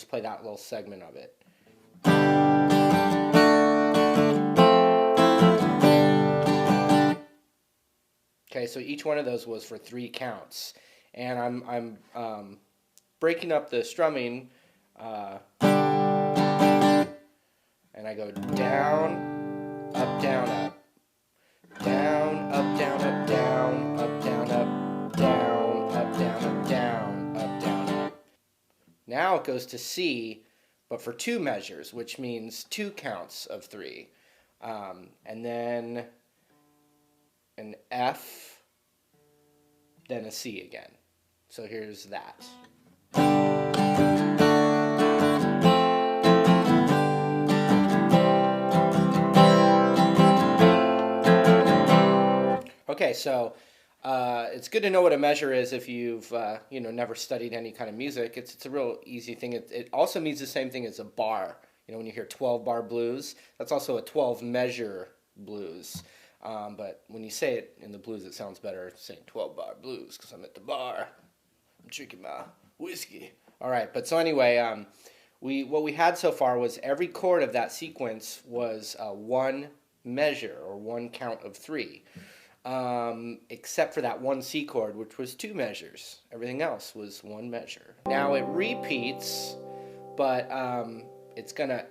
just play that little segment of it. Okay, so each one of those was for 3 counts, and I'm breaking up the strumming, and I go down, up, down, up, down, up, down, up, down, up, down, up, down, up, down, up, down, up, down, up. Now it goes to C, but for 2 measures, which means 2 counts of 3, and then an F, then a C again. So here's that. Okay, so it's good to know what a measure is if you've never studied any kind of music. It's a real easy thing. It also means the same thing as a bar. When you hear 12-bar blues, that's also a 12-measure blues. But when you say it in the blues, it sounds better saying 12-bar blues because I'm at the bar. I'm drinking my whiskey. All right, but so anyway, what we had so far was every chord of that sequence was 1 measure or 1 count of 3, except for that 1 C chord, which was 2 measures. Everything else was 1 measure. Now it repeats, but it's gonna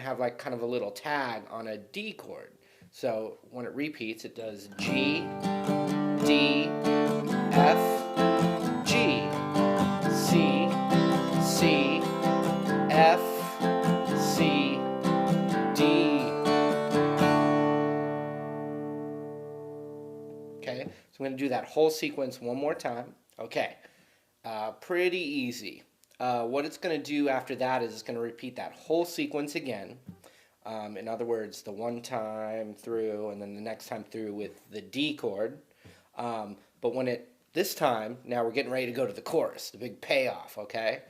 have like kind of a little tag on a D chord. So when it repeats, it does G, D, F, G, C, C, F, C, D. Okay, so I'm going to do that whole sequence one more time. Okay, pretty easy. What it's going to do after that is it's going to repeat that whole sequence again. In other words, the one time through and then the next time through with the D chord. But this time, now we're getting ready to go to the chorus, the big payoff, okay?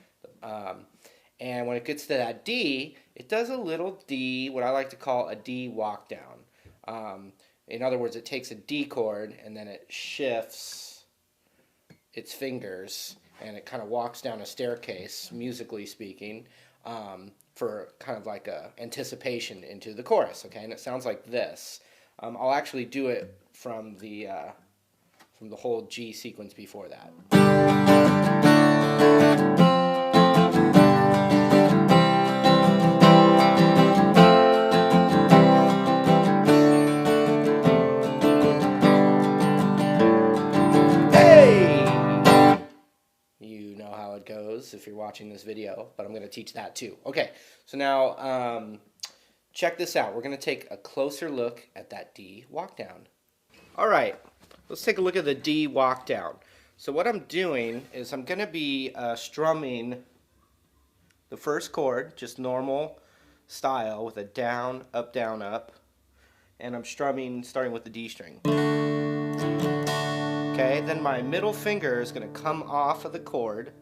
And when it gets to that D, it does a little D, what I like to call a D walk down. In other words, it takes a D chord and then it shifts its fingers and it kind of walks down a staircase, musically speaking, for kind of like a anticipation into the chorus, okay? And it sounds like this. I'll actually do it from the whole G sequence before that. If you're watching this video, but I'm going to teach that too. Okay, so now check this out. We're going to take a closer look at that D walk down. All right, let's take a look at the D walk down. So what I'm doing is I'm going to be strumming the first chord, just normal style with a down, up, and I'm strumming starting with the D string. Okay, then my middle finger is going to come off of the chord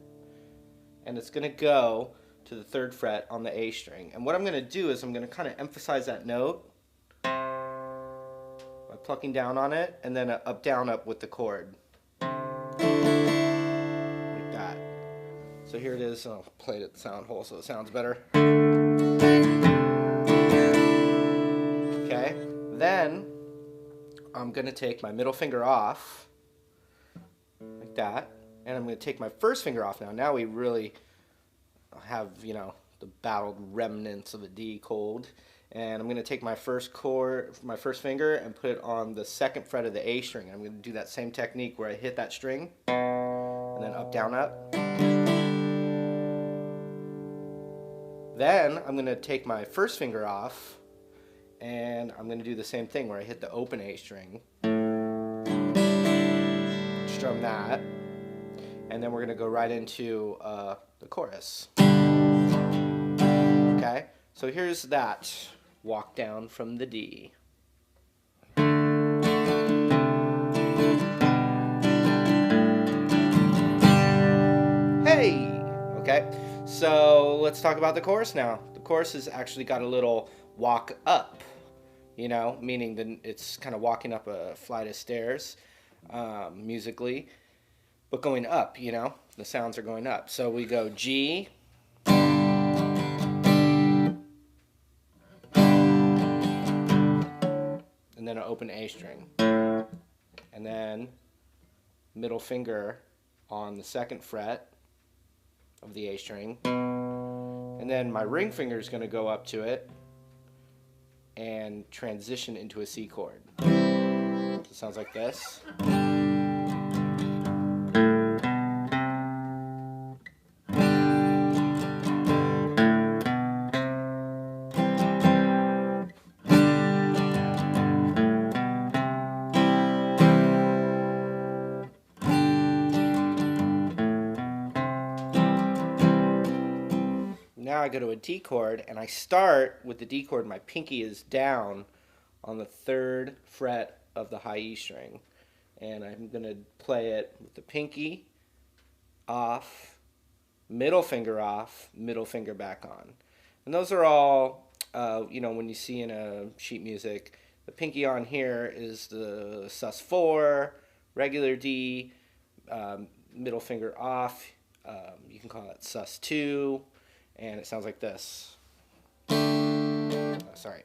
and it's going to go to the 3rd fret on the A string. And what I'm going to do is I'm going to kind of emphasize that note by plucking down on it, and then a up, down, up with the chord. Like that. So here it is. I'll play it at the sound hole so it sounds better. Okay, then I'm going to take my middle finger off, like that. And I'm going to take my first finger off now. Now we really have, the battled remnants of a D chord. And I'm going to take my first finger and put it on the 2nd fret of the A string. And I'm going to do that same technique where I hit that string and then up, down, up. Then I'm going to take my first finger off and I'm going to do the same thing where I hit the open A string, strum that. And then we're going to go right into the chorus. Okay, so here's that walk down from the D. Hey! Okay, so let's talk about the chorus now. The chorus has actually got a little walk up, meaning that it's kind of walking up a flight of stairs musically. But going up, the sounds are going up. So we go G, and then an open A string. And then middle finger on the 2nd fret of the A string. And then my ring finger is going to go up to it and transition into a C chord. So it sounds like this. Now I go to a D chord, and I start with the D chord. My pinky is down on the 3rd fret of the high E string. And I'm going to play it with the pinky off, middle finger off, middle finger back on. And those are all, when you see in a sheet music, the pinky on here is the sus4, regular D, middle finger off. You can call it sus2. And it sounds like this. Oh, sorry.